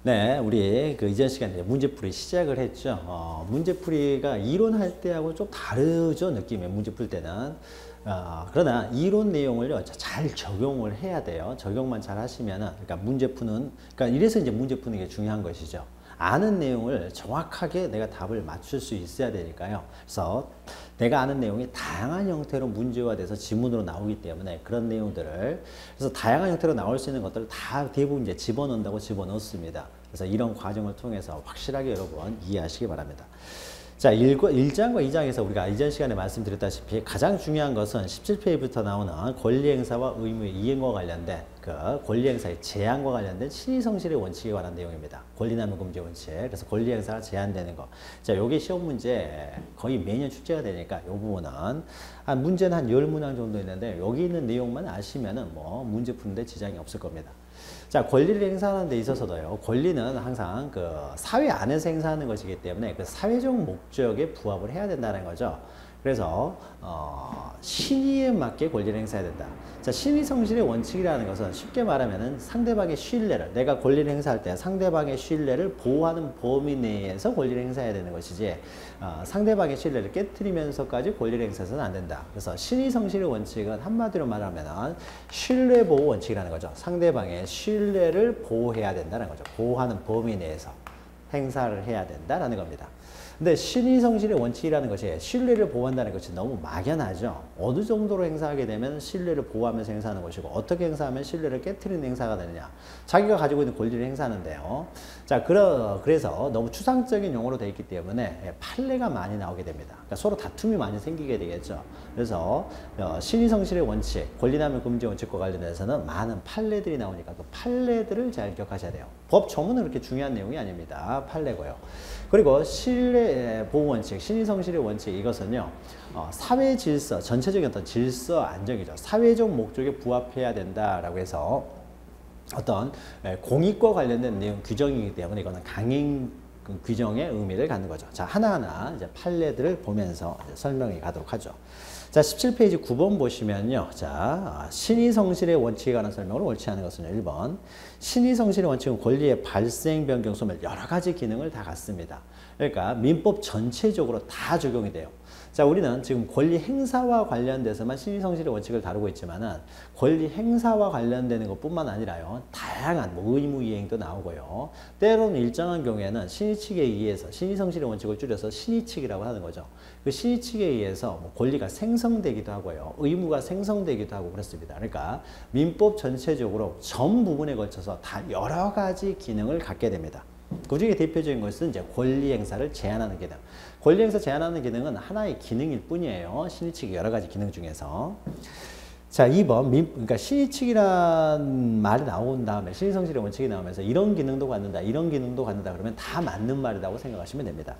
네, 우리 그 이전 시간에 문제풀이 시작을 했죠. 문제풀이가 이론할 때하고 좀 다르죠, 느낌이 문제 풀 때는. 그러나 이론 내용을요, 잘 적용을 해야 돼요. 적용만 잘 하시면은, 그러니까 문제 푸는, 그러니까 이래서 이제 문제 푸는 게 중요한 것이죠. 아는 내용을 정확하게 내가 답을 맞출 수 있어야 되니까요. 그래서 내가 아는 내용이 다양한 형태로 문제화돼서 지문으로 나오기 때문에 그런 내용들을, 그래서 다양한 형태로 나올 수 있는 것들을 다 대부분 이제 집어넣는다고 집어넣습니다. 그래서 이런 과정을 통해서 확실하게 여러분 이해하시기 바랍니다. 자, 1장과 2장에서 우리가 이전 시간에 말씀드렸다시피 가장 중요한 것은 17페이지부터 나오는 권리행사와 의무의 이행과 관련된 그 권리행사의 제한과 관련된 신의성실의 원칙에 관한 내용입니다. 권리남용 금지 원칙. 그래서 권리행사가 제한되는 거. 자, 요게 시험 문제 거의 매년 출제가 되니까 요 부분은 문제는 한 10문항 정도 있는데 여기 있는 내용만 아시면은 뭐 문제 푸는데 지장이 없을 겁니다. 자, 권리를 행사하는 데 있어서도요, 권리는 항상 그 사회 안에서 행사하는 것이기 때문에 그 사회적 목적에 부합을 해야 된다는 거죠. 그래서 신의에 맞게 권리를 행사해야 된다. 자, 신의성실의 원칙이라는 것은 쉽게 말하면은 상대방의 신뢰를, 내가 권리를 행사할 때 상대방의 신뢰를 보호하는 범위 내에서 권리를 행사해야 되는 것이지, 상대방의 신뢰를 깨트리면서까지 권리를 행사해서는 안 된다. 그래서 신의성실의 원칙은 한마디로 말하면은 신뢰보호 원칙이라는 거죠. 상대방의 신뢰를 보호해야 된다는 거죠. 보호하는 범위 내에서 행사를 해야 된다라는 겁니다. 근데 신의성실의 원칙이라는 것이 신뢰를 보호한다는 것이 너무 막연하죠. 어느 정도로 행사하게 되면 신뢰를 보호하면서 행사하는 것이고, 어떻게 행사하면 신뢰를 깨트리는 행사가 되느냐. 자기가 가지고 있는 권리를 행사하는데요. 자, 그래서 너무 추상적인 용어로 되어 있기 때문에 판례가 많이 나오게 됩니다. 그러니까 서로 다툼이 많이 생기게 되겠죠. 그래서 신의성실의 원칙, 권리남용 금지 원칙과 관련해서는 많은 판례들이 나오니까 그 판례들을 잘 기억하셔야 돼요. 법 조문은 그렇게 중요한 내용이 아닙니다. 판례고요. 그리고 신뢰보호원칙, 신의성실의 원칙, 이것은요, 사회 질서, 전체적인 어떤 질서 안정이죠. 사회적 목적에 부합해야 된다라고 해서 어떤 공익과 관련된 내용 규정이기 때문에 이거는 강행 규정의 의미를 갖는 거죠. 자, 하나하나 이제 판례들을 보면서 설명해 가도록 하죠. 자, 17페이지 9번 보시면요. 자, 신의성실의 원칙에 관한 설명을 옳지 않은 것은요. 1번. 신의성실의 원칙은 권리의 발생, 변경, 소멸 여러 가지 기능을 다 갖습니다. 그러니까 민법 전체적으로 다 적용이 돼요. 자, 우리는 지금 권리 행사와 관련돼서만 신의성실의 원칙을 다루고 있지만은 권리 행사와 관련되는 것뿐만 아니라요, 다양한 뭐 의무 이행도 나오고요. 때로는 일정한 경우에는 신의칙에 의해서 신의성실의 원칙을 줄여서 신의칙이라고 하는 거죠. 그 신의칙에 의해서 뭐 권리가 생성되기도 하고요, 의무가 생성되기도 하고 그렇습니다. 그러니까 민법 전체적으로 전 부분에 걸쳐서 다 여러 가지 기능을 갖게 됩니다. 그 중에 대표적인 것은 이제 권리 행사를 제한하는 기능. 권리 행사 제한하는 기능은 하나의 기능일 뿐이에요. 신의칙의 여러 가지 기능 중에서. 자, 2번. 그러니까 신의칙이란 말이 나온 다음에 신의성실의 원칙이 나오면서 이런 기능도 갖는다, 이런 기능도 갖는다 그러면 다 맞는 말이라고 생각하시면 됩니다.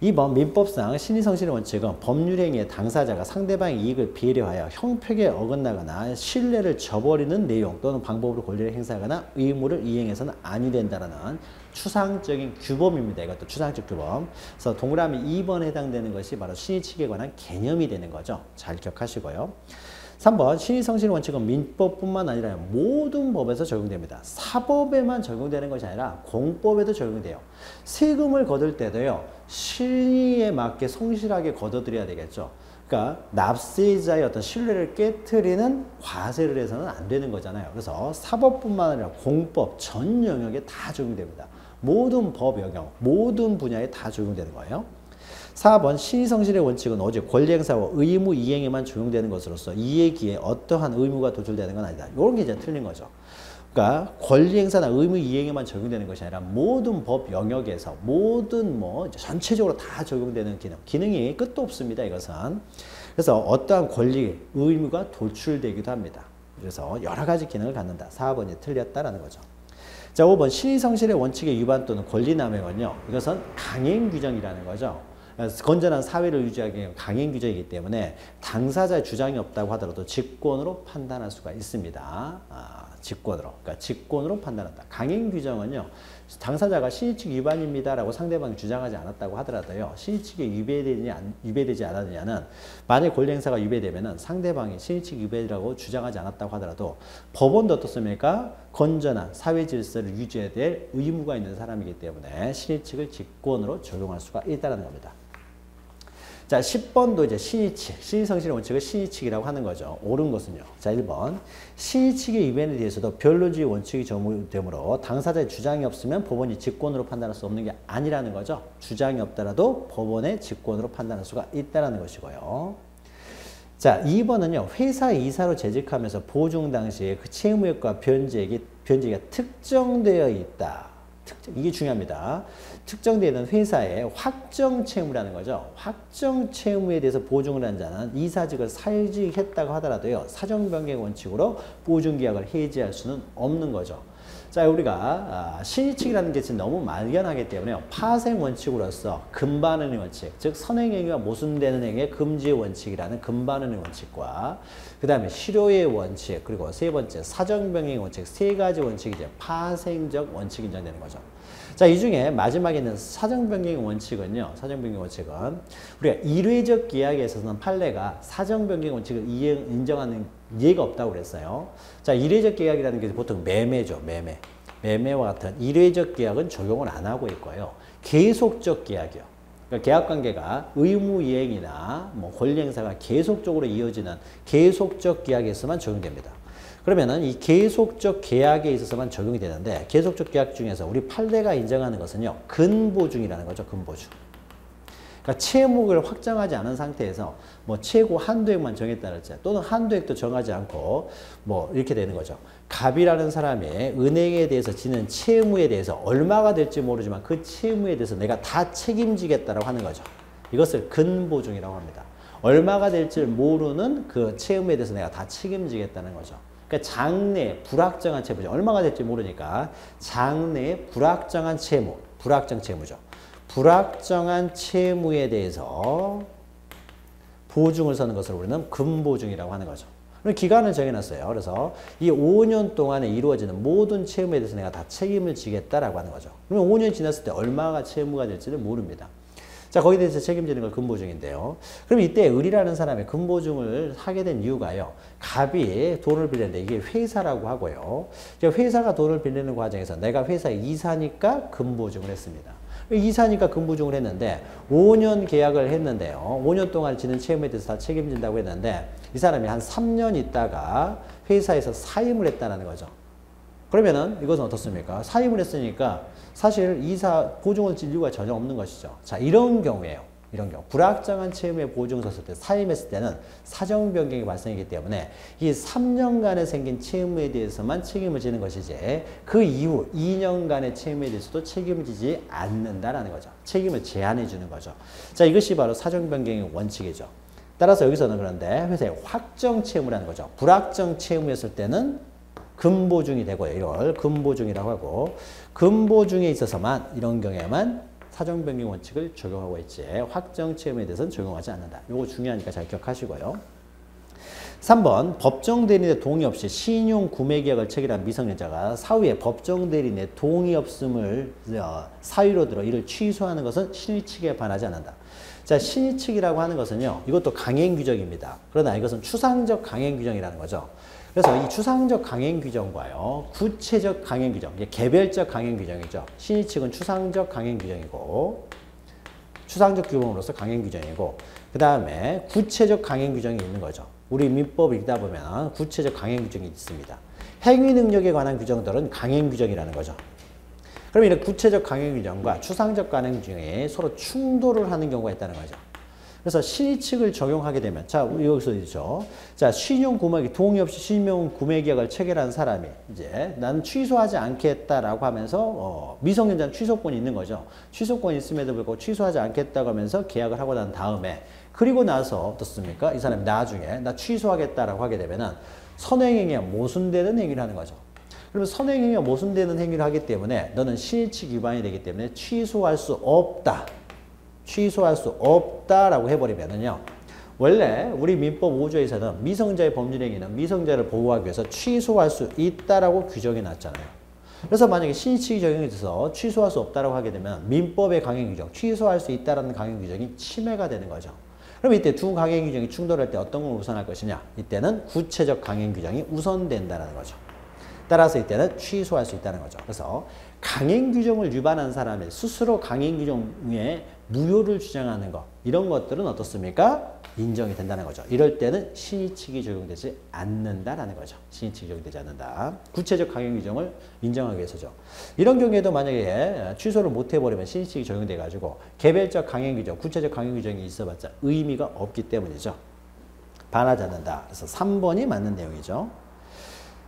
2번. 민법상 신의성실의 원칙은 법률행위의 당사자가 상대방의 이익을 배려하여 형평에 어긋나거나 신뢰를 저버리는 내용 또는 방법으로 권리를 행사하거나 의무를 이행해서는 아니 된다는 추상적인 규범입니다. 이것도 추상적 규범. 그래서 동그라미 2번에 해당되는 것이 바로 신의칙에 관한 개념이 되는 거죠. 잘 기억하시고요. 3번. 신의성실의 원칙은 민법뿐만 아니라 모든 법에서 적용됩니다. 사법에만 적용되는 것이 아니라 공법에도 적용돼요. 세금을 거둘 때도요, 신의에 맞게 성실하게 거둬들여야 되겠죠. 그러니까 납세자의 어떤 신뢰를 깨트리는 과세를 해서는 안 되는 거잖아요. 그래서 사법뿐만 아니라 공법 전 영역에 다 적용됩니다. 모든 법 영역, 모든 분야에 다 적용되는 거예요. 4번. 신의성실의 원칙은 오직 권리행사와 의무 이행에만 적용되는 것으로서 이에 기해 어떠한 의무가 도출되는 건 아니다. 이런 게 이제 틀린 거죠. 그러니까 권리행사나 의무 이행에만 적용되는 것이 아니라 모든 법 영역에서 모든 뭐 전체적으로 다 적용되는 기능이 끝도 없습니다. 이것은. 그래서 어떠한 권리, 의무가 도출되기도 합니다. 그래서 여러 가지 기능을 갖는다. 4번이 틀렸다라는 거죠. 자, 5번. 신의성실의 원칙의 위반 또는 권리남용은요, 이것은 강행 규정이라는 거죠. 건전한 사회를 유지하기 위한 강행 규정이기 때문에 당사자의 주장이 없다고 하더라도 직권으로 판단할 수가 있습니다. 직권으로. 그러니까 직권으로 판단한다. 강행 규정은요. 당사자가 신의칙 위반입니다라고 상대방이 주장하지 않았다고 하더라도요. 신의칙에 위배되지 않았느냐는 만약 권리 행사가 위배되면은 상대방이 신의칙 위배라고 주장하지 않았다고 하더라도 법원도 어떻습니까? 건전한 사회 질서를 유지해야 될 의무가 있는 사람이기 때문에 신의칙을 직권으로 적용할 수가 있다는 겁니다. 자, 10번도 이제 신의칙, 신의성실의 원칙을 신의칙이라고 하는 거죠. 옳은 것은요. 자, 1번. 신의칙의 위반에 대해서도 변론주의 원칙이 적용되므로 당사자의 주장이 없으면 법원이 직권으로 판단할 수 없는 게 아니라는 거죠. 주장이 없더라도 법원의 직권으로 판단할 수가 있다는 것이고요. 자, 2번은요. 회사 이사로 재직하면서 보증 당시에 그 채무액과 변제액이 특정되어 있다. 이게 중요합니다. 특정되는 회사의 확정 채무라는 거죠. 확정 채무에 대해서 보증을 한 자는 이사직을 사직했다고 하더라도요. 사정 변경 원칙으로 보증 계약을 해지할 수는 없는 거죠. 자, 우리가 신의칙이라는 게 지금 너무 막연하기 때문에 파생 원칙으로서 금반응의 원칙, 즉 선행행위와 모순되는 행위의 금지의 원칙이라는 금반응의 원칙과 그 다음에 실효의 원칙, 그리고 세 번째 사정변경의 원칙, 세 가지 원칙이 이제 파생적 원칙이 인정되는 거죠. 자, 이 중에 마지막에 있는 사정변경의 원칙은요. 사정변경의 원칙은 우리가 일회적 계약에 있어서는 판례가 사정변경의 원칙을 인정하는 예가 없다고 그랬어요. 자, 일회적 계약이라는 게 보통 매매죠. 매매와 같은 일회적 계약은 적용을 안 하고 있고요. 계속적 계약이요. 그러니까 계약관계가 의무이행이나 뭐 권리행사가 계속적으로 이어지는 계속적 계약에서만 적용됩니다. 그러면은 이 계속적 계약에 있어서만 적용이 되는데 계속적 계약 중에서 우리 판례가 인정하는 것은요. 근보증이라는 거죠. 근보증. 그러니까 채무를 확정하지 않은 상태에서 뭐 최고 한도액만 정했다랄지 또는 한도액도 정하지 않고 뭐 이렇게 되는 거죠. 갑이라는 사람이 은행에 대해서 지는 채무에 대해서 얼마가 될지 모르지만 그 채무에 대해서 내가 다 책임지겠다라고 하는 거죠. 이것을 근보증이라고 합니다. 얼마가 될지 모르는 그 채무에 대해서 내가 다 책임지겠다는 거죠. 그러니까 장래 불확정한 채무죠. 얼마가 될지 모르니까 장래 불확정한 채무, 불확정 채무죠. 불확정한 채무에 대해서 보증을 서는 것을 우리는 근보증이라고 하는 거죠. 그럼 기간을 정해놨어요. 그래서 이 5년 동안에 이루어지는 모든 채무에 대해서 내가 다 책임을 지겠다라고 하는 거죠. 그러면 5년이 지났을 때 얼마가 채무가 될지는 모릅니다. 자, 거기에 대해서 책임지는 걸 근보증인데요. 그럼 이때 을이라는 사람이 근보증을 하게 된 이유가요. 갑이 돈을 빌렸는데 이게 회사라고 하고요. 회사가 돈을 빌리는 과정에서 내가 회사의 이사니까 근보증을 했습니다. 이사니까 근보증을 했는데 5년 계약을 했는데요. 5년 동안 지는 채무에 대해서 다 책임진다고 했는데 이 사람이 한 3년 있다가 회사에서 사임을 했다는 거죠. 그러면은 이것은 어떻습니까? 사임을 했으니까 사실 이사 보증을 질 이유가 전혀 없는 것이죠. 자, 이런 경우에요. 이런 경우 불확정한 채무에 보증을 섰을 때 사임했을 때는 사정 변경이 발생이기 때문에 이 3년간에 생긴 채무에 대해서만 책임을 지는 것이지 그 이후 2년간의 채무에 대해서도 책임을 지지 않는다라는 거죠. 책임을 제한해 주는 거죠. 자, 이것이 바로 사정 변경의 원칙이죠. 따라서 여기서는 그런데 회사의 확정 채무라는 거죠. 불확정 채무였을 때는 근보증이 되고요. 이걸 근보증이라고 하고 근보증에 있어서만 이런 경우에만 사정변경 원칙을 적용하고 있지 확정 채무에 대해서는 적용하지 않는다. 이거 중요하니까 잘 기억하시고요. 3번 법정 대리인의 동의 없이 신용 구매 계약을 체결한 미성년자가 사후에 법정 대리인의 동의 없음을 사유로 들어 이를 취소하는 것은 신의칙에 반하지 않는다. 자, 신의칙이라고 하는 것은요. 이것도 강행 규정입니다. 그러나 이것은 추상적 강행 규정이라는 거죠. 그래서 이 추상적 강행 규정과요. 구체적 강행 규정, 이게 개별적 강행 규정이죠. 신의칙은 추상적 강행 규정이고 추상적 규범으로서 강행 규정이고 그 다음에 구체적 강행 규정이 있는 거죠. 우리 민법 읽다 보면 구체적 강행 규정이 있습니다. 행위 능력에 관한 규정들은 강행 규정이라는 거죠. 그럼 이런 구체적 강행 규정과 추상적 강행 규정이 서로 충돌을 하는 경우가 있다는 거죠. 그래서 신의칙을 적용하게 되면 자, 여기서 있죠. 자, 신용 구매 동의 없이 신용 구매 계약을 체결한 사람이 이제 나는 취소하지 않겠다라고 하면서 미성년자는 취소권이 있는 거죠. 취소권이 있음에도 불구하고 취소하지 않겠다고 하면서 계약을 하고 난 다음에 그리고 나서 어떻습니까? 이 사람이 나중에 나 취소하겠다라고 하게 되면은 선행행위와 모순되는 행위를 하는 거죠. 그러면 선행행위와 모순되는 행위를 하기 때문에 너는 신의칙 위반이 되기 때문에 취소할 수 없다. 취소할 수 없다라고 해버리면은요. 원래 우리 민법 5조에서는 미성자의 법률행위는 미성자를 보호하기 위해서 취소할 수 있다라고 규정해 놨잖아요. 그래서 만약에 신의치기 적용이 돼서 취소할 수 없다라고 하게 되면 민법의 강행 규정, 취소할 수 있다라는 강행 규정이 침해가 되는 거죠. 그럼 이때 두 강행 규정이 충돌할 때 어떤 걸 우선할 것이냐? 이때는 구체적 강행 규정이 우선된다는 거죠. 따라서 이때는 취소할 수 있다는 거죠. 그래서 강행 규정을 위반한 사람이 스스로 강행 규정에 무효를 주장하는 것, 이런 것들은 어떻습니까? 인정이 된다는 거죠. 이럴 때는 신의치기 적용되지 않는다라는 거죠. 신의치기 적용되지 않는다. 구체적 강행 규정을 인정하기 위해서죠. 이런 경우에도 만약에 취소를 못 해버리면 신의치기 적용돼가지고 개별적 강행 규정, 구체적 강행 규정이 있어봤자 의미가 없기 때문이죠. 반하지 않는다. 그래서 3번이 맞는 내용이죠.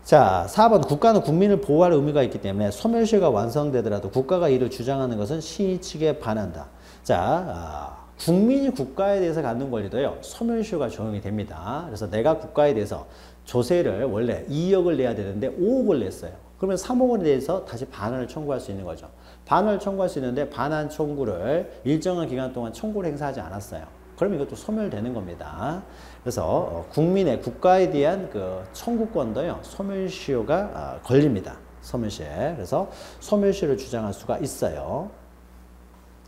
자, 4번 국가는 국민을 보호할 의무가 있기 때문에 소멸시효가 완성되더라도 국가가 이를 주장하는 것은 신의치기에 반한다. 자, 국민이 국가에 대해서 갖는 권리도요, 소멸시효가 적용이 됩니다. 그래서 내가 국가에 대해서 조세를 원래 2억을 내야 되는데 5억을 냈어요. 그러면 3억에 대해서 다시 반환을 청구할 수 있는 거죠. 반환을 청구할 수 있는데 반환 청구를 일정한 기간 동안 청구를 행사하지 않았어요. 그럼 이것도 소멸되는 겁니다. 그래서 국민의 국가에 대한 그 청구권도요, 소멸시효가 걸립니다. 소멸시효. 그래서 소멸시효를 주장할 수가 있어요.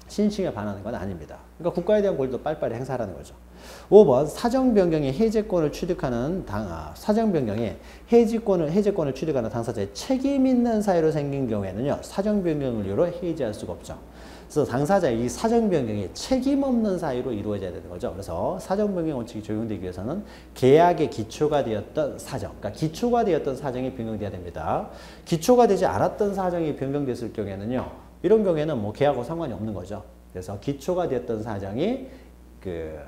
신의치기에 반하는 건 아닙니다. 그러니까 국가에 대한 권리도 빨리빨리 행사하라는 거죠. 5번 사정변경의 해제권을 취득하는 사정변경의 해제권을 취득하는 당사자의 책임 있는 사유로 생긴 경우에는요, 사정변경을 이유로 해제할 수가 없죠. 그래서 당사자의 이 사정변경이 책임 없는 사유로 이루어져야 되는 거죠. 그래서 사정변경 원칙이 적용되기 위해서는 계약의 기초가 되었던 사정, 그러니까 기초가 되었던 사정이 변경돼야 됩니다. 기초가 되지 않았던 사정이 변경됐을 경우에는요, 이런 경우에는 뭐 계약하고 상관이 없는 거죠. 그래서 기초가 되었던 사정이 그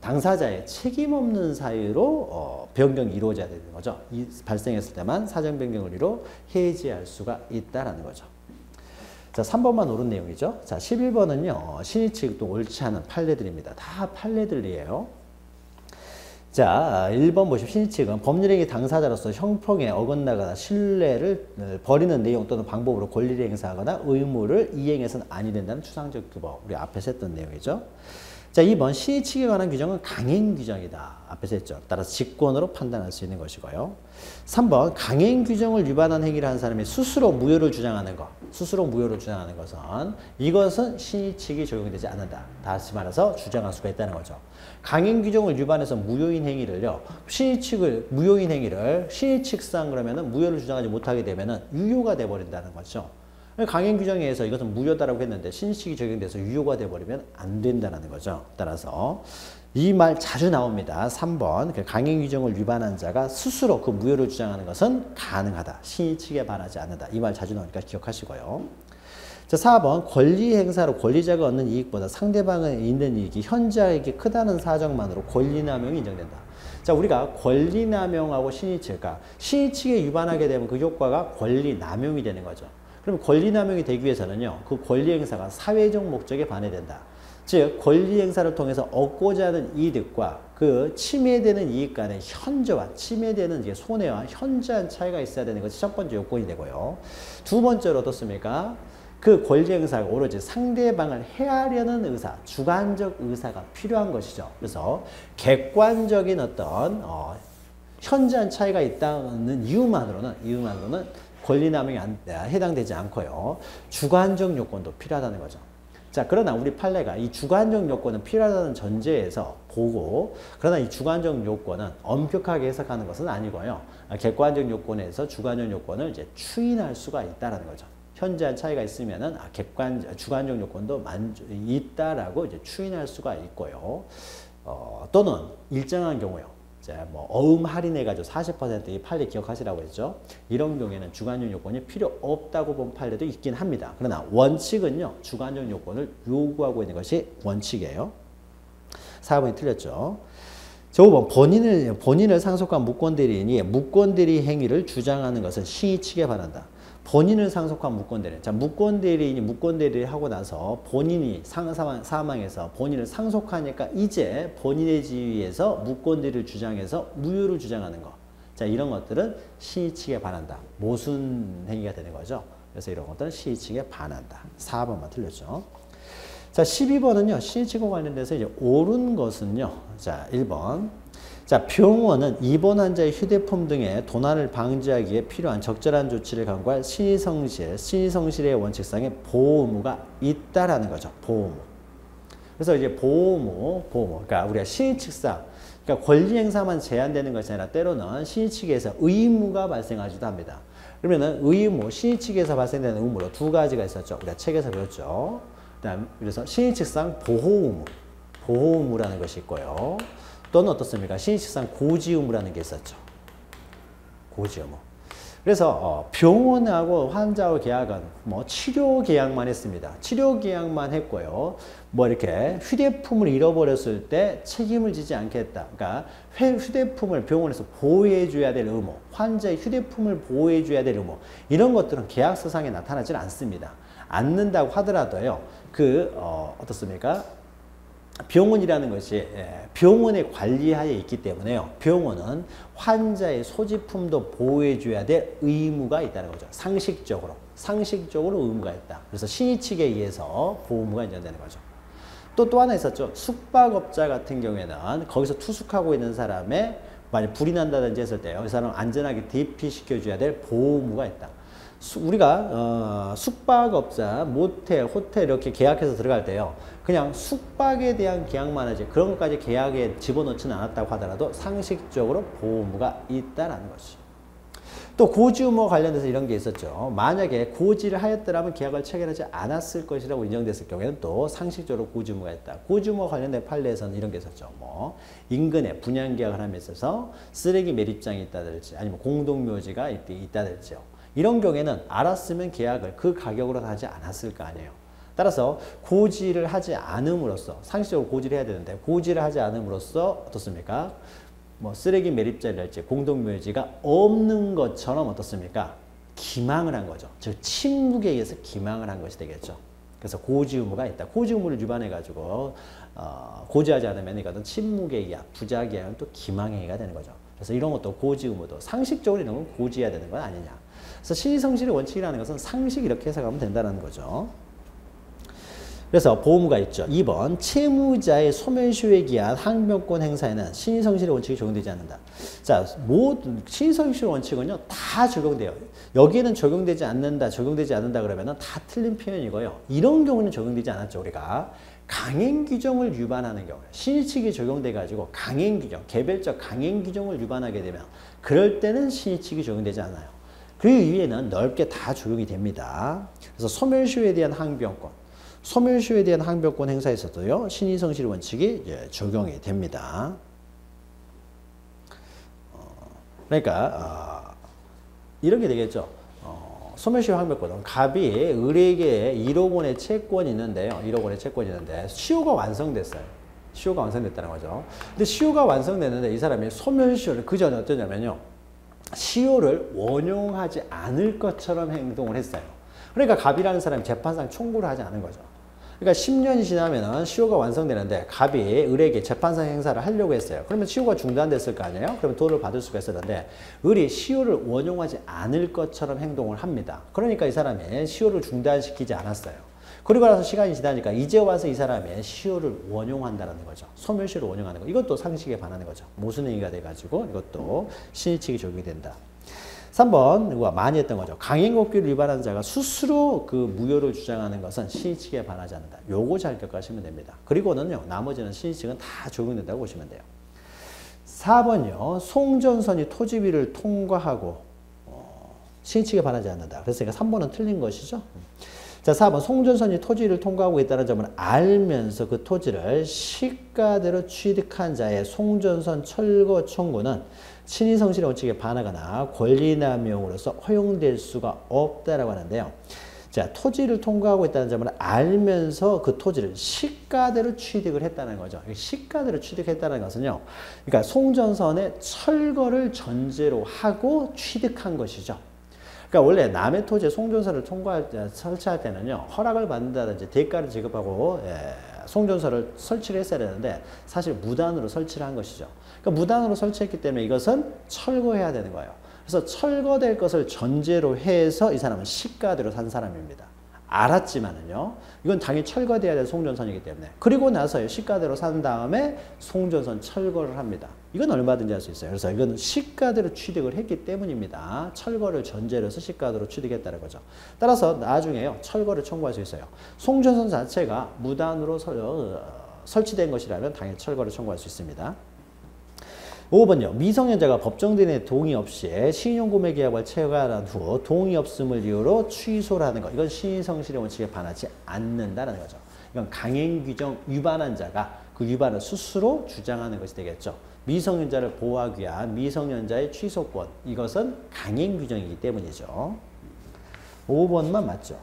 당사자의 책임 없는 사유로 변경이 이루어져야 되는 거죠. 이 발생했을 때만 사정 변경을 이유로 해지할 수가 있다라는 거죠. 자, 3번만 옳은 내용이죠. 자, 11번은요. 신의치기도 옳지 않은 판례들입니다. 다 판례들이에요. 자, 1번 보시면 신의치기는 법률행위 당사자로서 형평에 어긋나거나 신뢰를 버리는 내용 또는 방법으로 권리를 행사하거나 의무를 이행해서는 아니 된다는 추상적 규범. 우리 앞에서 했던 내용이죠. 자, 2번 신의치기에 관한 규정은 강행 규정이다. 앞에서 했죠. 따라서 직권으로 판단할 수 있는 것이고요. 3번 강행 규정을 위반한 행위를 한 사람이 스스로 무효를 주장하는 것. 스스로 무효를 주장하는 것은 이것은 신의치기 적용이 되지 않는다. 다시 말해서 주장할 수가 있다는 거죠. 강행 규정을 위반해서 무효인 행위를요. 무효인 행위를 신의칙상 그러면은 무효를 주장하지 못하게 되면은 유효가 돼 버린다는 거죠. 강행 규정에 의해서 이것은 무효다라고 했는데 신의치기 적용돼서 유효가 돼버리면 안 된다는 거죠. 따라서 이 말 자주 나옵니다. 3번 강행 규정을 위반한 자가 스스로 그 무효를 주장하는 것은 가능하다. 신의치기에 반하지 않는다. 이 말 자주 나오니까 기억하시고요. 자, 4번 권리 행사로 권리자가 얻는 이익보다 상대방에 있는 이익이 현저하게 크다는 사정만으로 권리남용이 인정된다. 자, 우리가 권리남용하고 신의치기에 위반하게 되면 그 효과가 권리남용이 되는 거죠. 그럼 권리남용이 되기 위해서는요, 그 권리행사가 사회적 목적에 반해된다. 즉, 권리행사를 통해서 얻고자 하는 이득과 그 침해되는 이익 간의 현저한, 침해되는 손해와 현저한 차이가 있어야 되는 것이 첫 번째 요건이 되고요. 두 번째로 어떻습니까? 그 권리행사가 오로지 상대방을 해하려는 의사, 주관적 의사가 필요한 것이죠. 그래서 객관적인 어떤 현저한 차이가 있다는 이유만으로는 권리남용이 해당되지 않고요. 주관적 요건도 필요하다는 거죠. 자, 그러나 우리 판례가 이 주관적 요건은 필요하다는 전제에서 보고, 그러나 이 주관적 요건은 엄격하게 해석하는 것은 아니고요. 객관적 요건에서 주관적 요건을 이제 추인할 수가 있다는 거죠. 현저한 차이가 있으면은 주관적 요건도 있다라고 이제 추인할 수가 있고요. 또는 일정한 경우요. 뭐 어음 할인해가지고 40% 이 판례 기억하시라고 했죠. 이런 경우에는 주관적 요건이 필요 없다고 본 판례도 있긴 합니다. 그러나 원칙은요, 주관적 요건을 요구하고 있는 것이 원칙이에요. 4번이 틀렸죠. 자, 5번 본인을 상속한 무권대리인이 무권대리 행위를 주장하는 것은 신의치기에 반한다. 본인을 상속한 무권대리인. 자, 무권대리인이 무권대리를 하고 나서 본인이 사망해서 본인을 상속하니까 이제 본인의 지위에서 무권대리를 주장해서 무효를 주장하는 것. 자, 이런 것들은 신의치기에 반한다. 모순 행위가 되는 거죠. 그래서 이런 것들은 신의치기에 반한다. 4번만 틀렸죠. 자, 12번은요, 신의치과 관련돼서 이제 옳은 것은요. 자, 1번. 자, 병원은 입원 환자의 휴대폰 등의 도난을 방지하기에 필요한 적절한 조치를 강구할 신의성실의 원칙상의 보호 의무가 있다라는 거죠. 보호 의무. 그래서 이제 보호 의무. 그러니까 우리가 신의 측상, 그러니까 권리 행사만 제한되는 것이 아니라 때로는 신의 측에서 의무가 발생하기도 합니다. 그러면은 의무, 신의 측에서 발생되는 의무로 두 가지가 있었죠. 우리가 책에서 배웠죠. 그래서 신의 측상 보호 의무, 보호 의무라는 것이 있고요. 또는 어떻습니까? 신의 측상 고지 의무라는 게 있었죠. 고지 의무. 그래서 병원하고 환자와 계약은 뭐 치료 계약만 했습니다. 치료 계약만 했고요. 뭐 이렇게 휴대폰을 잃어버렸을 때 책임을 지지 않겠다. 그러니까 휴대폰을 병원에서 보호해 줘야 될 의무, 환자의 휴대폰을 보호해 줘야 될 의무, 이런 것들은 계약서상에 나타나지 않습니다. 않는다고 하더라도요. 어떻습니까? 병원이라는 것이 병원의 관리하에 있기 때문에요. 병원은 환자의 소지품도 보호해줘야 될 의무가 있다는 거죠. 상식적으로 의무가 있다. 그래서 신의 측에 의해서 보호 의무가 인정되는 거죠. 또 하나 있었죠. 숙박업자 같은 경우에는 거기서 투숙하고 있는 사람의 만약 불이 난다든지 했을 때요. 이 사람 안전하게 대피시켜줘야 될 보호 의무가 있다. 우리가 숙박업자, 모텔, 호텔 이렇게 계약해서 들어갈 때요. 그냥 숙박에 대한 계약만 하지 그런 것까지 계약에 집어넣지는 않았다고 하더라도 상식적으로 보호 의무가 있다라는 것이. 또 고지 의무와 관련돼서 이런 게 있었죠. 만약에 고지를 하였더라면 계약을 체결하지 않았을 것이라고 인정됐을 경우에는 또 상식적으로 고지 의무가 있다. 고지 의무와 관련된 판례에서는 이런 게 있었죠. 뭐 인근에 분양 계약을 함에 있어서 쓰레기 매립장이 있다든지 아니면 공동묘지가 있다든지요. 이런 경우에는 알았으면 계약을 그 가격으로 하지 않았을 거 아니에요. 따라서 고지를 하지 않음으로써 상식적으로 고지를 해야 되는데 고지를 하지 않음으로써 어떻습니까? 뭐 쓰레기 매립자랄지 공동묘지가 없는 것처럼 어떻습니까? 기망을 한 거죠. 즉 침묵에 의해서 기망을 한 것이 되겠죠. 그래서 고지 의무가 있다. 고지 의무를 위반해 가지고 고지하지 않으면 이것은 침묵에 의한 부작에 의한 또 기망에 의가 되는 거죠. 그래서 이런 것도 고지 의무도 상식적으로 이런 건 고지해야 되는 건 아니냐. 그래서 신의성실의 원칙이라는 것은 상식 이렇게 해석하면 된다는 거죠. 그래서 보호 의무가 있죠. 2번 채무자의 소멸시효에 기한 항변권 행사에는 신의성실의 원칙이 적용되지 않는다. 자, 신의성실의 원칙은요 다 적용돼요. 여기에는 적용되지 않는다 그러면은 다 틀린 표현이고요. 이런 경우는 적용되지 않았죠. 우리가 강행 규정을 위반하는 경우, 신의 측이 적용돼 가지고 강행 규정, 개별적 강행 규정을 위반하게 되면 그럴 때는 신의 측이 적용되지 않아요. 그 위에는 넓게 다 적용이 됩니다. 그래서 소멸시효에 대한 항변권, 소멸시효에 대한 항변권 행사에서도요 신의성실 원칙이 적용이 됩니다. 그러니까 이렇게 되겠죠. 소멸시효 항변권은 갑이 을에게 1억 원의 채권이 있는데요. 1억 원의 채권이 있는데 시효가 완성됐어요. 시효가 완성됐다는 거죠. 근데 시효가 완성됐는데 이 사람이 소멸시효를 그 전에 어떠냐면요. 시효를 원용하지 않을 것처럼 행동을 했어요. 그러니까 갑이라는 사람이 재판상 청구를 하지 않은 거죠. 그러니까 10년이 지나면은 시효가 완성되는데 갑이 을에게 재판상 행사를 하려고 했어요. 그러면 시효가 중단됐을 거 아니에요? 그러면 돈을 받을 수가 있었는데 을이 시효를 원용하지 않을 것처럼 행동을 합니다. 그러니까 이 사람이 시효를 중단시키지 않았어요. 그리고 나서 시간이 지나니까 이제 와서 이 사람이 시효를 원용한다는 거죠. 소멸시효를 원용하는 거. 이것도 상식에 반하는 거죠. 모순행위가 돼가지고 이것도 신의칙이 적용이 된다. 3번 누가 많이 했던 거죠. 강행법규를 위반한 자가 스스로 그 무효를 주장하는 것은 신의칙에 반하지 않는다. 요거 잘 기억하시면 됩니다. 그리고는요 나머지는 신의칙은 다 적용된다고 보시면 돼요. 4번요 송전선이 토지위를 통과하고 신의칙에 반하지 않는다. 그래서 3번은 틀린 것이죠. 자, 4번 송전선이 토지를 통과하고 있다는 점을 알면서 그 토지를 시가대로 취득한 자의 송전선 철거 청구는 신의성실의 원칙에 반하거나 권리남용으로서 허용될 수가 없다라고 하는데요. 자, 토지를 통과하고 있다는 점을 알면서 그 토지를 시가대로 취득을 했다는 거죠. 시가대로 취득했다는 것은요. 그러니까 송전선의 철거를 전제로 하고 취득한 것이죠. 그러니까 원래 남의 토지에 송전선을 설치할 때는요. 허락을 받는다든지 대가를 지급하고 송전선을 설치를 했어야 되는데 사실 무단으로 설치를 한 것이죠. 그러니까 무단으로 설치했기 때문에 이것은 철거해야 되는 거예요. 그래서 철거될 것을 전제로 해서 이 사람은 시가대로 산 사람입니다. 알았지만은요. 이건 당연히 철거돼야 될 송전선이기 때문에. 그리고 나서요. 시가대로 산 다음에 송전선 철거를 합니다. 이건 얼마든지 할 수 있어요. 그래서 이건 시가대로 취득을 했기 때문입니다. 철거를 전제로 해서 시가대로 취득했다는 거죠. 따라서 나중에요. 철거를 청구할 수 있어요. 송전선 자체가 무단으로 설치된 것이라면 당연히 철거를 청구할 수 있습니다. 5번요. 미성년자가 법정 대리인의 동의 없이 신용구매 계약을 체결한 후 동의 없음을 이유로 취소를 하는 것. 이건 신의성실의 원칙에 반하지 않는다는 거죠. 이건 강행규정 위반한 자가 그 위반을 스스로 주장하는 것이 되겠죠. 미성년자를 보호하기 위한 미성년자의 취소권. 이것은 강행규정이기 때문이죠. 5번만 맞죠.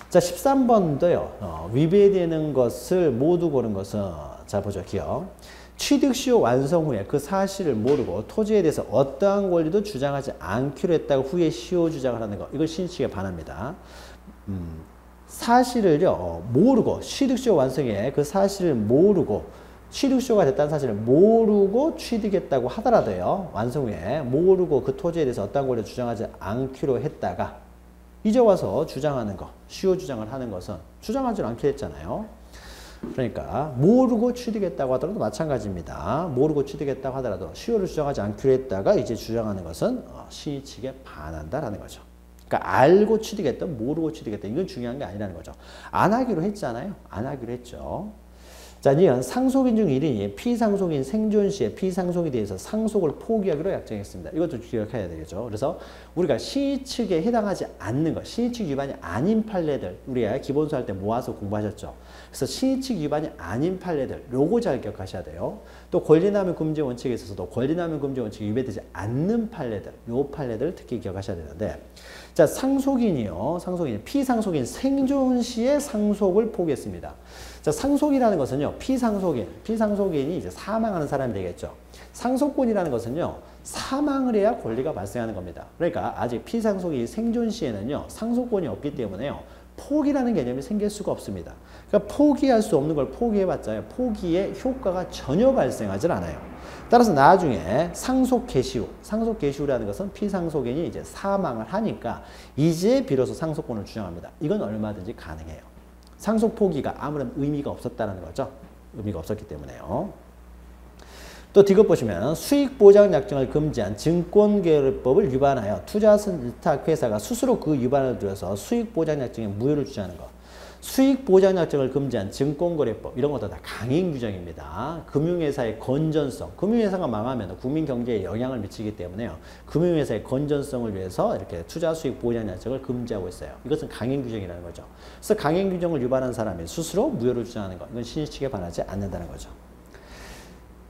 자, 13번도요. 위배되는 것을 모두 고른 것은 자 보죠. 기억. 취득 시효 완성 후에 그 사실을 모르고 토지에 대해서 어떠한 권리도 주장하지 않기로 했다고 후에 시효 주장을 하는 것. 이걸 신의칙에 반합니다. 사실을요. 모르고 취득 시효 완성에 그 사실을 모르고 취득 시효가 됐다는 사실을 모르고 취득했다고 하더라도요. 완성 후에 모르고 그 토지에 대해서 어떠한 권리도 주장하지 않기로 했다가 이제 와서 주장하는 것. 시효 주장을 하는 것은 주장하지 않기로 했잖아요. 그러니까 모르고 취득했다고 하더라도 마찬가지입니다. 모르고 취득했다고 하더라도 시효를 주장하지 않기로 했다가 이제 주장하는 것은 신의칙에 반한다라는 거죠. 그러니까 알고 취득했던 모르고 취득했던 이건 중요한 게 아니라는 거죠. 안 하기로 했잖아요. 안 하기로 했죠. 자, 니은 상속인 중 1인이 피상속인 생존 시에 피상속에 대해서 상속을 포기하기로 약정했습니다. 이것도 기억해야 되겠죠. 그래서 우리가 신의칙에 해당하지 않는 것, 신의칙 위반이 아닌 판례들, 우리가 기본서 할 때 모아서 공부하셨죠. 그래서 신의칙 위반이 아닌 판례들, 요거 잘 기억하셔야 돼요. 또 권리남용 금지 원칙에 있어서도 권리남용 금지 원칙이 위배되지 않는 판례들, 요 판례들 특히 기억하셔야 되는데, 자, 상속인이요. 상속인, 피상속인 생존 시에 상속을 포기했습니다. 자, 상속이라는 것은요, 피상속인이 이제 사망하는 사람이 되겠죠. 상속권이라는 것은요, 사망을 해야 권리가 발생하는 겁니다. 그러니까 아직 피상속인이 생존 시에는요, 상속권이 없기 때문에요, 포기라는 개념이 생길 수가 없습니다. 그러니까 포기할 수 없는 걸 포기해봤자 포기의 효과가 전혀 발생하지 않아요. 따라서 나중에 상속 개시후라는 것은 피상속인이 이제 사망을 하니까 이제 비로소 상속권을 주장합니다. 이건 얼마든지 가능해요. 상속 포기가 아무런 의미가 없었다는 거죠. 의미가 없었기 때문에요. 또 뒤끝 보시면 수익보장 약정을 금지한 증권계열법을 위반하여 투자선택회사가 스스로 그 위반을 들여서 수익보장 약정의 무효를 주장하는 것. 수익보장 약정을 금지한 증권거래법 이런 것도 다 강행규정입니다. 금융회사의 건전성, 금융회사가 망하면 국민경제에 영향을 미치기 때문에요. 금융회사의 건전성을 위해서 이렇게 투자수익보장 약정을 금지하고 있어요. 이것은 강행규정이라는 거죠. 그래서 강행규정을 위반한 사람이 스스로 무효를 주장하는 것, 이건 신의칙에 반하지 않는다는 거죠.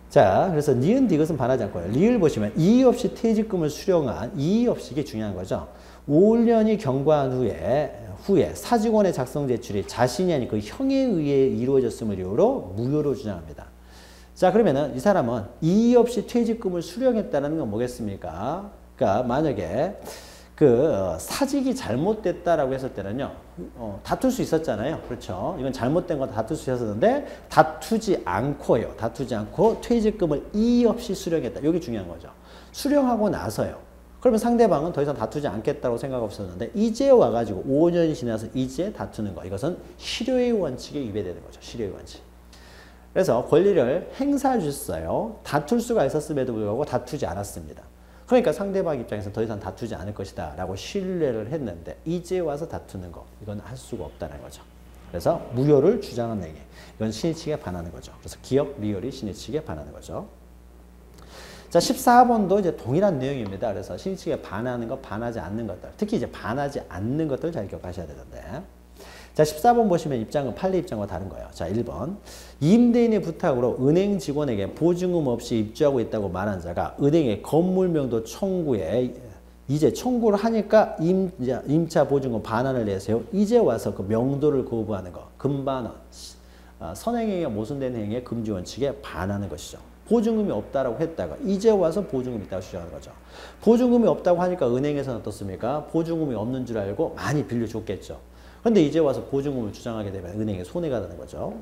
자, 그래서 니은 디귿은 반하지 않고요. 리을 보시면 이의 없이 퇴직금을 수령한 이의 없이 이게 중요한 거죠. 5년이 경과한 후에 사직원의 작성 제출이 자신이 아닌 그 형에 의해 이루어졌음을 이유로 무효로 주장합니다. 자, 그러면은 이 사람은 이의 없이 퇴직금을 수령했다는 건 뭐겠습니까? 그러니까 만약에 그 사직이 잘못됐다라고 했을 때는요, 다툴 수 있었잖아요. 그렇죠? 이건 잘못된 거 다툴 수 있었는데 다투지 않고 퇴직금을 이의 없이 수령했다. 이게 중요한 거죠. 수령하고 나서요. 그러면 상대방은 더 이상 다투지 않겠다고 생각 없었는데 이제 와가지고 5년이 지나서 이제 다투는 거. 이것은 실효의 원칙에 위배되는 거죠. 실효의 원칙. 그래서 권리를 행사해 주셨어요. 다툴 수가 있었음에도 불구하고 다투지 않았습니다. 그러니까 상대방 입장에서 더 이상 다투지 않을 것이다 라고 신뢰를 했는데 이제 와서 다투는 거. 이건 할 수가 없다는 거죠. 그래서 무효를 주장하는 얘기. 이건 신의칙에 반하는 거죠. 그래서 기억, 리얼이 신의칙에 반하는 거죠. 자, 14번도 이제 동일한 내용입니다. 그래서 신의칙에 반하는 것, 반하지 않는 것들. 특히 이제 반하지 않는 것들 잘 기억하셔야 되는데. 자, 14번 보시면 입장은 판례 입장과 다른 거예요. 자, 1번. 임대인의 부탁으로 은행 직원에게 보증금 없이 입주하고 있다고 말한 자가 은행에 건물명도 청구에 이제 청구를 하니까 임차 보증금 반환을 내세요. 이제 와서 그 명도를 거부하는 거. 금반환. 선행행위가 모순된 행위의 금지 원칙에 반하는 것이죠. 보증금이 없다라고 했다가 이제 와서 보증금이 있다고 주장하는 거죠. 보증금이 없다고 하니까 은행에서는 어떻습니까? 보증금이 없는 줄 알고 많이 빌려줬겠죠. 그런데 이제 와서 보증금을 주장하게 되면 은행에 손해가 되는 거죠.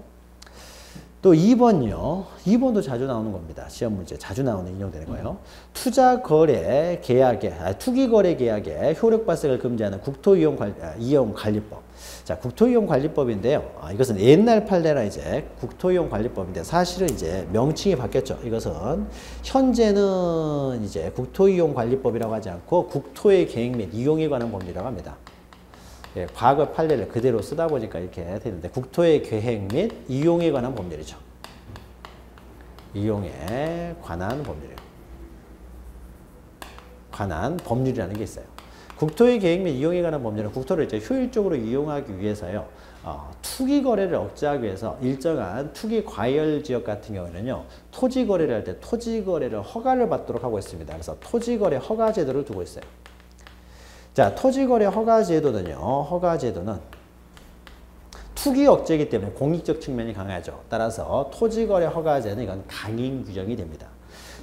또 2번요. 2번도 자주 나오는 겁니다. 시험 문제 자주 나오는 인용되는 거예요. 투자거래 계약에, 투기거래 계약에 효력 발생을 금지하는 국토이용관리법. 자, 국토이용관리법인데요. 이것은 옛날 판례라 이제 국토이용관리법인데 사실은 이제 명칭이 바뀌었죠. 이것은 현재는 이제 국토이용관리법이라고 하지 않고 국토의 계획 및 이용에 관한 법률이라고 합니다. 예, 과거 판례를 그대로 쓰다 보니까 이렇게 되는데 국토의 계획 및 이용에 관한 법률이죠. 이용에 관한 법률이에요. 관한 법률이라는 게 있어요. 국토의 계획 및 이용에 관한 법률은 국토를 이제 효율적으로 이용하기 위해서요. 투기 거래를 억제하기 위해서 일정한 투기 과열 지역 같은 경우에는요. 토지 거래를 할 때 토지 거래를 허가를 받도록 하고 있습니다. 그래서 토지 거래 허가 제도를 두고 있어요. 자, 토지거래 허가제도는요. 허가제도는 투기 억제이기 때문에 공익적 측면이 강하죠. 따라서 토지거래 허가제는 이건 강행 규정이 됩니다.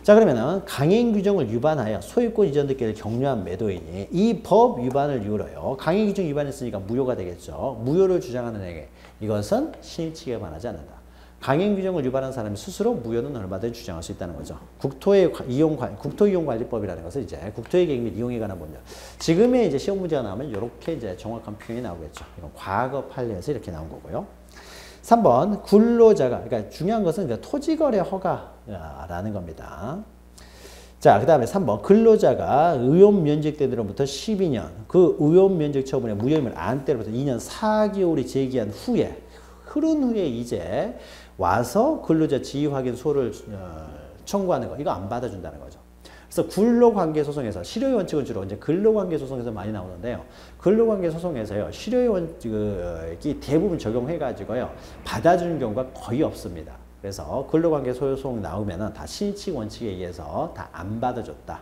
자, 그러면은 강행 규정을 위반하여 소유권 이전 등기를 격려한 매도인이 이 법 위반을 이유로요. 강행 규정 위반했으니까 무효가 되겠죠. 무효를 주장하는 행위. 이것은 신의칙에 반하지 않는다. 강행 규정을 위반한 사람이 스스로 무효는 얼마든지 주장할 수 있다는 거죠. 국토이용관리법이라는 것은 이제 국토의 계획 및 이용에 관한 법률. 지금의 이제 시험 문제가 나오면 이렇게 이제 정확한 표현이 나오겠죠. 이건 과거 판례에서 이렇게 나온 거고요. 3번 근로자가, 그러니까 중요한 것은 이제 토지거래 허가라는 겁니다. 자, 그 다음에 3번 근로자가 의원 면직되로부터 12년 그 의원 면직 처분의 무효임을 안 때로부터 2년 4개월이 제기한 후에 흐른 후에 이제 와서 근로자 지위 확인 소를 청구하는 거, 이거 안 받아준다는 거죠. 그래서 근로관계 소송에서 실효의 원칙은 주로 이제 근로관계 소송에서 많이 나오는데요. 근로관계 소송에서요 실효의 원칙이 대부분 적용해가지고요 받아주는 경우가 거의 없습니다. 그래서 근로관계 소송 나오면은 다 신의칙 원칙에 의해서 다 안 받아줬다,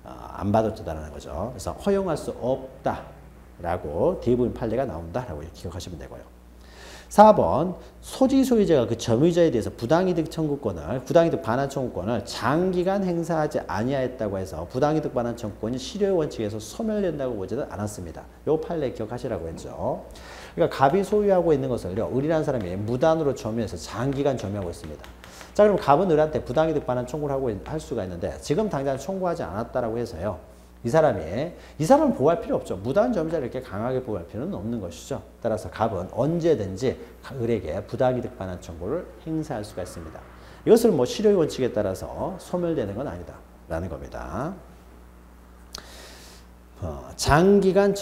안 받아줬다는 거죠. 그래서 허용할 수 없다라고 대부분 판례가 나온다라고 기억하시면 되고요. 4번 소지 소유자가 그 점유자에 대해서 부당이득 청구권을 부당이득 반환 청구권을 장기간 행사하지 아니하였다고 해서 부당이득 반환 청구권이 실효의 원칙에서 소멸된다고 보지는 않았습니다. 요 판례 기억하시라고 했죠. 그러니까 갑이 소유하고 있는 것을요 을이라는 사람이 무단으로 점유해서 장기간 점유하고 있습니다. 자, 그럼 갑은 을한테 부당이득 반환 청구를 하고 할 수가 있는데 지금 당장 청구하지 않았다라고 해서요. 이 사람은 보호할 필요 없죠. 무단 점유자를 이렇게 강하게 보호할 필요는 없는 것이죠. 따라서 갑은 언제든지 을에게 부당이득 반환 청구를 행사할 수가 있습니다. 이것을 뭐 실효의 원칙에 따라서 소멸되는 건 아니다라는 겁니다. 장기간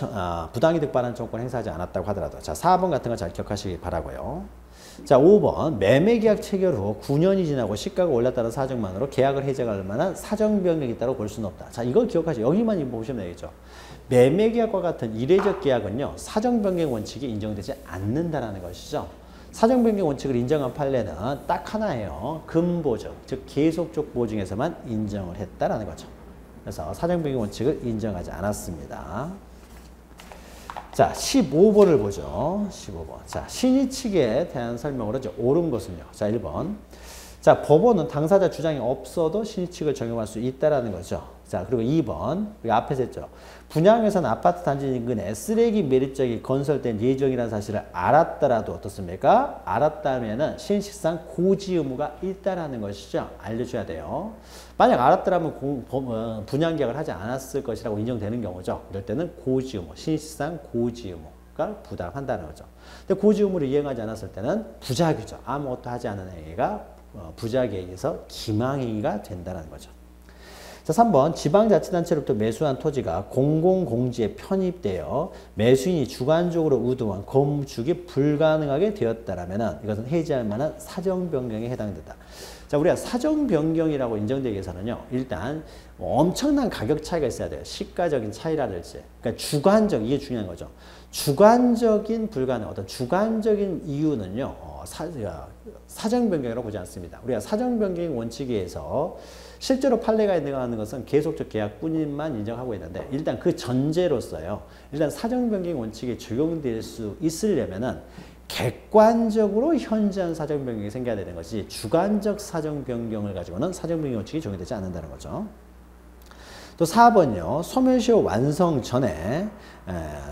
부당이득 반환 청구를 행사하지 않았다고 하더라도 자 4번 같은 거 잘 기억하시기 바라고요. 자 5번 매매계약 체결 후 9년이 지나고 시가가 올랐다는 사정만으로 계약을 해제할 만한 사정 변경이 있다고 볼 수는 없다. 자 이걸 기억하시죠. 여기만 보시면 되겠죠. 매매계약과 같은 이례적 계약은요 사정 변경 원칙이 인정되지 않는다라는 것이죠. 사정 변경 원칙을 인정한 판례는 딱 하나예요. 금보증, 즉 계속적 보증에서만 인정을 했다라는 거죠. 그래서 사정 변경 원칙을 인정하지 않았습니다. 자, 15번을 보죠. 15번. 자, 신의칙에 대한 설명으로 이제 옳은 것은요. 자, 1번. 자, 법원은 당사자 주장이 없어도 신의칙을 적용할 수 있다라는 거죠. 자, 그리고 2번. 우리 앞에서 했죠. 분양에서는 아파트 단지 인근에 쓰레기 매립장이 건설된 예정이라는 사실을 알았더라도 어떻습니까? 알았다면은 신의칙상 고지 의무가 있다라는 것이죠. 알려줘야 돼요. 만약 알았더라면 분양계약을 하지 않았을 것이라고 인정되는 경우죠. 이럴 때는 고지 의무, 신의칙상 고지 의무가 부당한다는 거죠. 근데 고지 의무를 이행하지 않았을 때는 부작위죠. 아무것도 하지 않은 행위가 부작위에 의해서 기망행위가 된다는 거죠. 자, 3번 지방자치단체로부터 매수한 토지가 공공공지에 편입되어 매수인이 주관적으로 의도한 건축이 불가능하게 되었다라면 이것은 해지할 만한 사정변경에 해당된다. 자, 우리가 사정변경이라고 인정되기 위해서는요. 일단 엄청난 가격 차이가 있어야 돼요. 시가적인 차이라든지. 그러니까 주관적, 이게 중요한 거죠. 주관적인 불가능, 어떤 주관적인 이유는요. 사정변경이라고 보지 않습니다. 우리가 사정변경 원칙에 의해서 실제로 판례가 인정하는 것은 계속적 계약뿐만 인정하고 있는데 일단 그 전제로서요. 일단 사정변경 원칙이 적용될 수 있으려면은 객관적으로 현저한 사정변경이 생겨야 되는 것이 주관적 사정변경을 가지고는 사정변경 원칙이 적용되지 않는다는 거죠. 또 4번이요. 소멸시효 완성 전에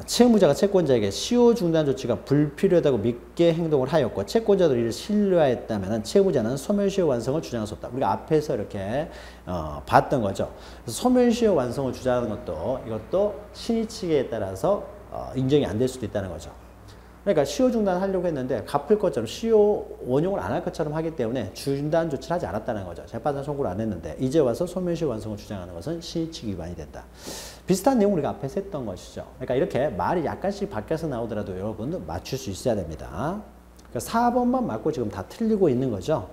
채무자가 채권자에게 시효 중단 조치가 불필요하다고 믿게 행동을 하였고 채권자도 이를 신뢰하였다면 채무자는 소멸시효 완성을 주장할 수 없다. 우리가 앞에서 이렇게 봤던 거죠. 그래서 소멸시효 완성을 주장하는 것도 이것도 신의 측에 따라서 인정이 안 될 수도 있다는 거죠. 그러니까 시효 중단하려고 했는데 갚을 것처럼 시효 원용을 안 할 것처럼 하기 때문에 중단 조치를 하지 않았다는 거죠. 재판상 청구를 안 했는데 이제 와서 소멸시효 완성을 주장하는 것은 신의측 위반이 된다. 비슷한 내용 우리가 앞에서 했던 것이죠. 그러니까 이렇게 말이 약간씩 바뀌어서 나오더라도 여러분도 맞출 수 있어야 됩니다. 그러니까 4번만 맞고 지금 다 틀리고 있는 거죠.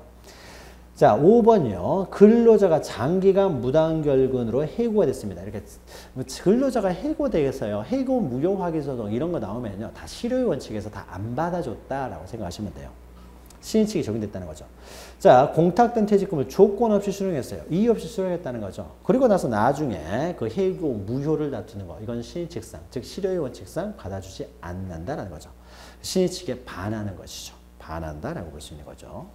자, 5번이요. 근로자가 장기간 무단결근으로 해고가 됐습니다. 이렇게 근로자가 해고돼서요. 해고 무효화기소송 이런 거 나오면요. 다 실효의 원칙에서 다 안 받아줬다라고 생각하시면 돼요. 신의칙이 적용됐다는 거죠. 자, 공탁된 퇴직금을 조건 없이 수령했어요. 이의 없이 수령했다는 거죠. 그리고 나서 나중에 그 해고 무효를 다투는 거. 이건 신의칙상, 즉 실효의 원칙상 받아주지 않는다라는 거죠. 신의칙에 반하는 것이죠. 반한다라고 볼 수 있는 거죠.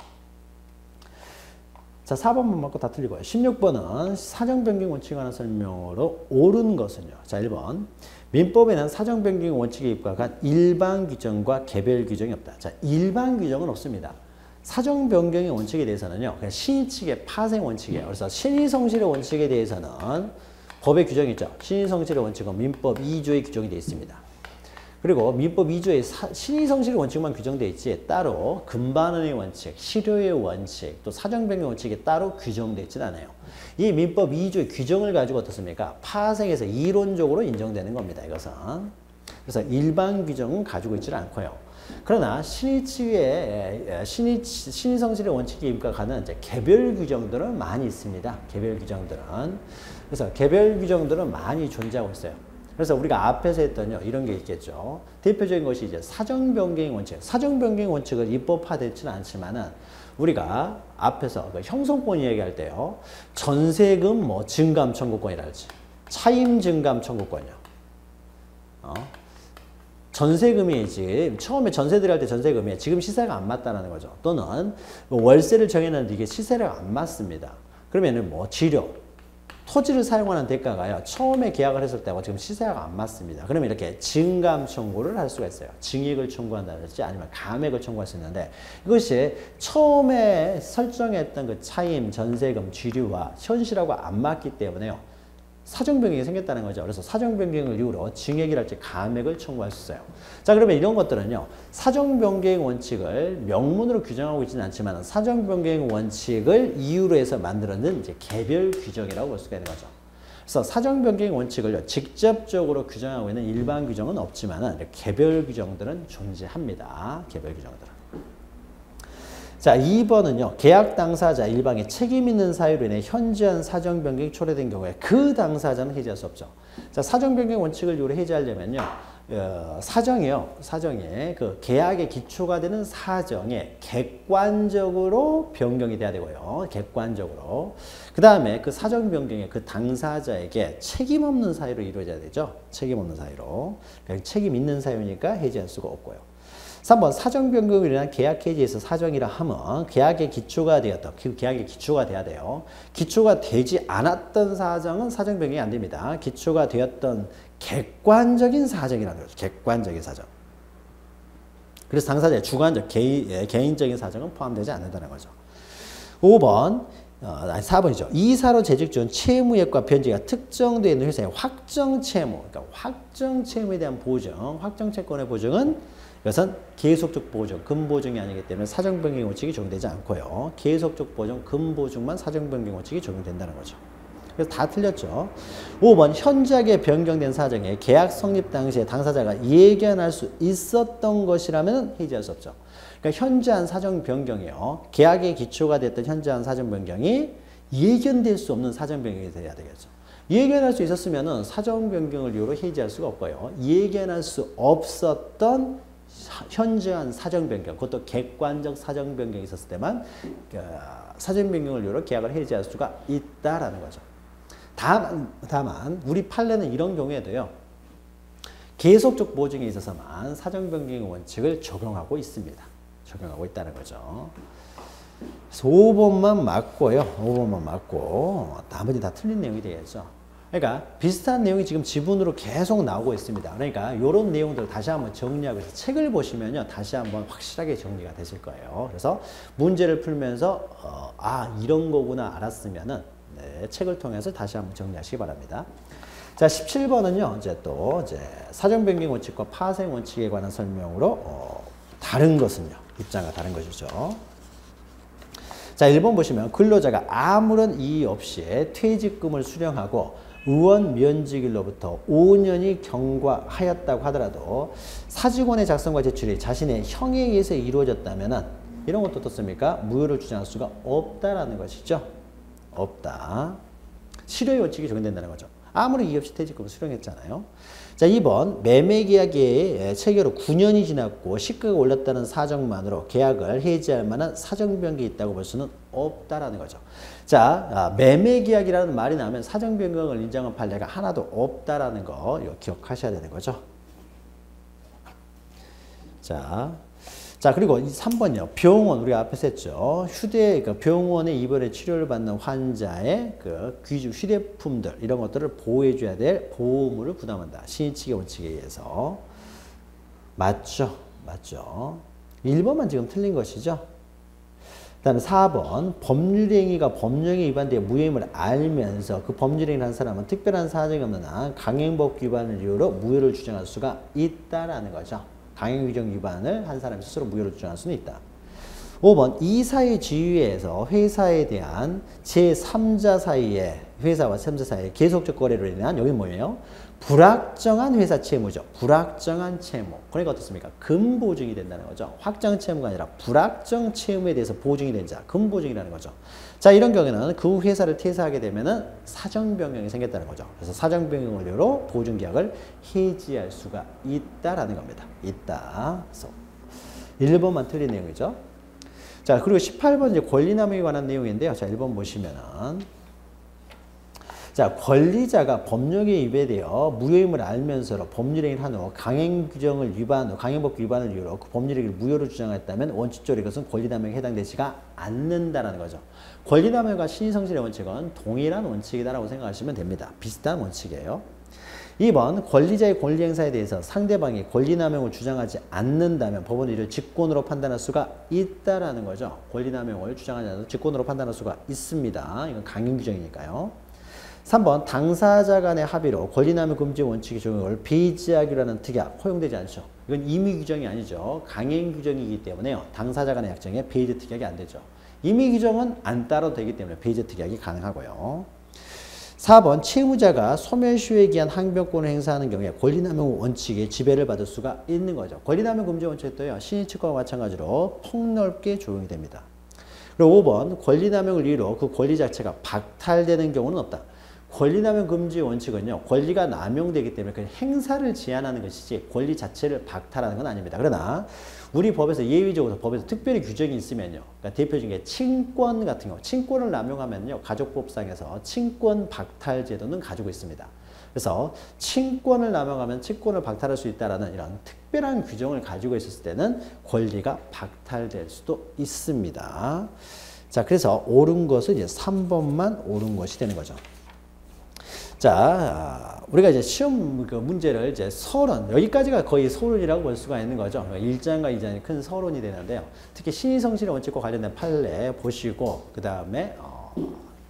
자, 4번만 맞고 다 틀리고요. 16번은 사정변경 원칙에 관한 설명으로 옳은 것은요. 자, 1번. 민법에는 사정변경 원칙에 입각한 일반 규정과 개별 규정이 없다. 자, 일반 규정은 없습니다. 사정변경의 원칙에 대해서는요. 그냥 신의측의 파생 원칙이에요. 그래서 신의성실의 원칙에 대해서는 법의 규정이 있죠. 신의성실의 원칙은 민법 2조의 규정이 되어 있습니다. 그리고 민법 2조에 신의성실의 원칙만 규정되어 있지 따로 금반원의 원칙, 실효의 원칙, 또 사정변경 원칙이 따로 규정되어 있지는 않아요. 이 민법 2조의 규정을 가지고 어떻습니까? 파생해서 이론적으로 인정되는 겁니다. 이것은. 그래서 일반 규정은 가지고 있지는 않고요. 그러나 신의성실의 원칙에 입각하는 이제 개별 규정들은 많이 있습니다. 개별 규정들은. 그래서 개별 규정들은 많이 존재하고 있어요. 그래서 우리가 앞에서 했던 이런 게 있겠죠. 대표적인 것이 이제 사정변경 원칙. 사정변경 원칙을 입법화되지는 않지만은 우리가 앞에서 그 형성권 이야기할 때요. 전세금 뭐 증감 청구권이랄지, 차임 증감 청구권이요. 전세금이 지금 처음에 전세 들어갈 때 전세금이 지금 시세가 안 맞다는 거죠. 또는 월세를 정해놨는데 이게 시세가 안 맞습니다. 그러면은 뭐 지료, 토지를 사용하는 대가가요. 처음에 계약을 했을 때하고 지금 시세가 안 맞습니다. 그러면 이렇게 증감 청구를 할 수가 있어요. 증액을 청구한다든지 아니면 감액을 청구할 수 있는데 이것이 처음에 설정했던 그 차임, 전세금, 지류와 현실하고 안 맞기 때문에요. 사정변경이 생겼다는 거죠. 그래서 사정변경을 이유로 증액이랄지 감액을 청구할 수 있어요. 자, 그러면 이런 것들은요. 사정변경 원칙을 명문으로 규정하고 있지는 않지만 사정변경 원칙을 이유로 해서 만들어낸 이제 개별 규정이라고 볼 수가 있는 거죠. 그래서 사정변경 원칙을 직접적으로 규정하고 있는 일반 규정은 없지만 개별 규정들은 존재합니다. 개별 규정들은. 자, 2번은요. 계약 당사자 일방의 책임 있는 사유로 인해 현저한 사정 변경이 초래된 경우에 그 당사자는 해지할 수 없죠. 자, 사정 변경 원칙을 이유로 해지하려면요. 사정에 그 계약의 기초가 되는 사정에 객관적으로 변경이 돼야 되고요. 객관적으로. 그 다음에 그 사정 변경에 그 당사자에게 책임 없는 사유로 이루어져야 되죠. 책임 없는 사유로. 책임 있는 사유니까 해지할 수가 없고요. 3번 사정 변경으로 인한 계약 해지에서 사정이라 하면 계약의 기초가 되었던 계약의 기초가 돼야 돼요. 기초가 되지 않았던 사정은 사정 변경이 안 됩니다. 기초가 되었던 객관적인 사정이라는 거죠. 객관적인 사정. 그래서 당사자의 주관적 개인적인 사정은 포함되지 않는다는 거죠. 5번 4번이죠. 이사로 재직 중 채무액과 변제가 특정되어 있는 회사의 확정 채무, 그러니까 확정 채무에 대한 보증, 확정 채권의 보증은 이것은 계속적 보증, 금보증이 아니기 때문에 사정변경 원칙이 적용되지 않고요. 계속적 보증, 금보증만 사정변경 원칙이 적용된다는 거죠. 그래서 다 틀렸죠. 5번 현저하게 변경된 사정에 계약 성립 당시에 당사자가 예견할 수 있었던 것이라면 해지할 수 없죠. 그러니까 현저한 사정 변경이요. 계약의 기초가 됐던 현저한 사정 변경이 예견될 수 없는 사정 변경이 돼야 되겠죠. 예견할 수 있었으면 사정 변경을 이유로 해지할 수가 없고요. 예견할 수 없었던 현저한 사정 변경, 그것도 객관적 사정 변경이 있었을 때만 사정 변경을 이유로 계약을 해지할 수가 있다라는 거죠. 다만 우리 판례는 이런 경우에도요. 계속적 보증에 있어서만 사정 변경 원칙을 적용하고 있습니다. 적용하고 있다는 거죠. 그래서 5번만 맞고요. 5번만 맞고 나머지 다 틀린 내용이 되겠죠. 그러니까 비슷한 내용이 지금 지분으로 계속 나오고 있습니다. 그러니까 이런 내용들을 다시 한번 정리하고 있어요. 책을 보시면요. 다시 한번 확실하게 정리가 되실 거예요. 그래서 문제를 풀면서 이런 거구나 알았으면은 네, 책을 통해서 다시 한번 정리하시기 바랍니다. 자, 17번은요. 이제 사정 변경 원칙과 파생 원칙에 관한 설명으로 다른 것은요. 입장과 다른 것이죠. 자, 1번 보시면 근로자가 아무런 이의 없이 퇴직금을 수령하고 의원 면직일로부터 5년이 경과하였다고 하더라도 사직원의 작성과 제출이 자신의 형에 의해서 이루어졌다면 이런 것도 어떻습니까? 무효를 주장할 수가 없다라는 것이죠. 없다. 실효의 원칙이 적용된다는 거죠. 아무런 이의 없이 퇴직금을 수령했잖아요. 자, 2번 매매계약의 체결 후 9년이 지났고 시가가 올랐다는 사정만으로 계약을 해지할 만한 사정변경이 있다고 볼 수는 없다라는 거죠. 자, 매매계약이라는 말이 나오면 사정변경을 인정한 판례가 하나도 없다라는 거 이거 기억하셔야 되는 거죠. 자, 그리고 3번이요. 병원, 우리가 앞에서 했죠. 병원에 입원해 치료를 받는 환자의 귀중 휴대품들, 이런 것들을 보호해줘야 될 보호물을 부담한다. 신의치계 원칙에 의해서. 맞죠? 1번만 지금 틀린 것이죠. 그 다음에 4번. 법률행위가 법령에 위반되어 무효임을 알면서 그 법률행위를 한 사람은 특별한 사정이 없는 한 강행법 위반을 이유로 무효를 주장할 수가 있다라는 거죠. 강행규정 위반을 한 사람이 스스로 무효를 주장할 수는 있다. 5번 이사의 지위에서 회사에 대한 제3자 사이에 회사와 3자 사이에 계속적 거래로 인한 여기 뭐예요? 불확정한 회사 채무죠. 불확정한 채무. 그러니까 어떻습니까? 금보증이 된다는 거죠. 확정 채무가 아니라 불확정 채무에 대해서 보증이 된 자, 금보증이라는 거죠. 자, 이런 경우에는 그 회사를 퇴사하게 되면은 사정 변경이 생겼다는 거죠. 그래서 사정 변경 원료로 보증 계약을 해지할 수가 있다라는 겁니다. 있다. 그래서 1번만 틀린 내용이죠. 자, 그리고 18번 이제 권리남용에 관한 내용인데요. 자, 1번 보시면은 자, 권리자가 법령에 위배되어 무효임을 알면서도 법률행위를 한 후 강행법 위반을 이유로 그 법률행위를 무효로 주장했다면 원칙적으로 이것은 권리남용에 해당되지가 않는다라는 거죠. 권리남용과 신의성실의 원칙은 동일한 원칙이다라고 생각하시면 됩니다. 비슷한 원칙이에요. 2번 권리자의 권리행사에 대해서 상대방이 권리남용을 주장하지 않는다면 법원은 이를 직권으로 판단할 수가 있다라는 거죠. 권리남용을 주장하지 않아도 직권으로 판단할 수가 있습니다. 이건 강행규정이니까요. 3번 당사자 간의 합의로 권리남용 금지 원칙의 적용을 배제하기로 하는 특약 허용되지 않죠. 이건 임의 규정이 아니죠. 강행 규정이기 때문에요. 당사자 간의 약정에 배제 특약이 안 되죠. 임의 규정은 안 따라도 되기 때문에 배제 특약이 가능하고요. 4번 채무자가 소멸시효에 기한 항변권을 행사하는 경우에 권리남용 원칙의 지배를 받을 수가 있는 거죠. 권리남용 금지 원칙도요. 신의특허와 마찬가지로 폭넓게 적용이 됩니다. 그리고 5번 권리남용을 이유로 그 권리 자체가 박탈되는 경우는 없다. 권리남용 금지 원칙은요. 권리가 남용되기 때문에 그 행사를 제한하는 것이지 권리 자체를 박탈하는 건 아닙니다. 그러나 우리 법에서 예외적으로 법에서 특별히 규정이 있으면요. 그러니까 대표적인 게 친권 같은 경우. 친권을 남용하면요. 가족법상에서 친권 박탈 제도는 가지고 있습니다. 그래서 친권을 남용하면 친권을 박탈할 수 있다는 이런 특별한 규정을 가지고 있었을 때는 권리가 박탈될 수도 있습니다. 자, 그래서 옳은 것은 이제 3번만 옳은 것이 되는 거죠. 자, 우리가 이제 시험 문제를 이제 서론, 여기까지가 거의 서론이라고 볼 수가 있는 거죠. 1장과 2장이 큰 서론이 되는데요. 특히 신의성실의 원칙과 관련된 판례 보시고, 그 다음에,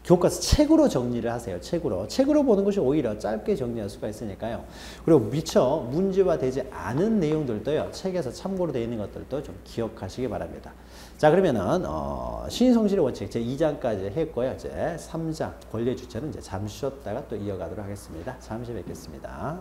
교과서 책으로 정리를 하세요. 책으로 보는 것이 오히려 짧게 정리할 수가 있으니까요. 그리고 미처 문제화되지 않은 내용들도요. 책에서 참고로 되어 있는 것들도 좀 기억하시기 바랍니다. 자, 그러면은 신의성실의 원칙 제 2장까지 했고요. 이제 3장 권리의 주체는 이제 잠시 쉬었다가 또 이어가도록 하겠습니다. 잠시 뵙겠습니다.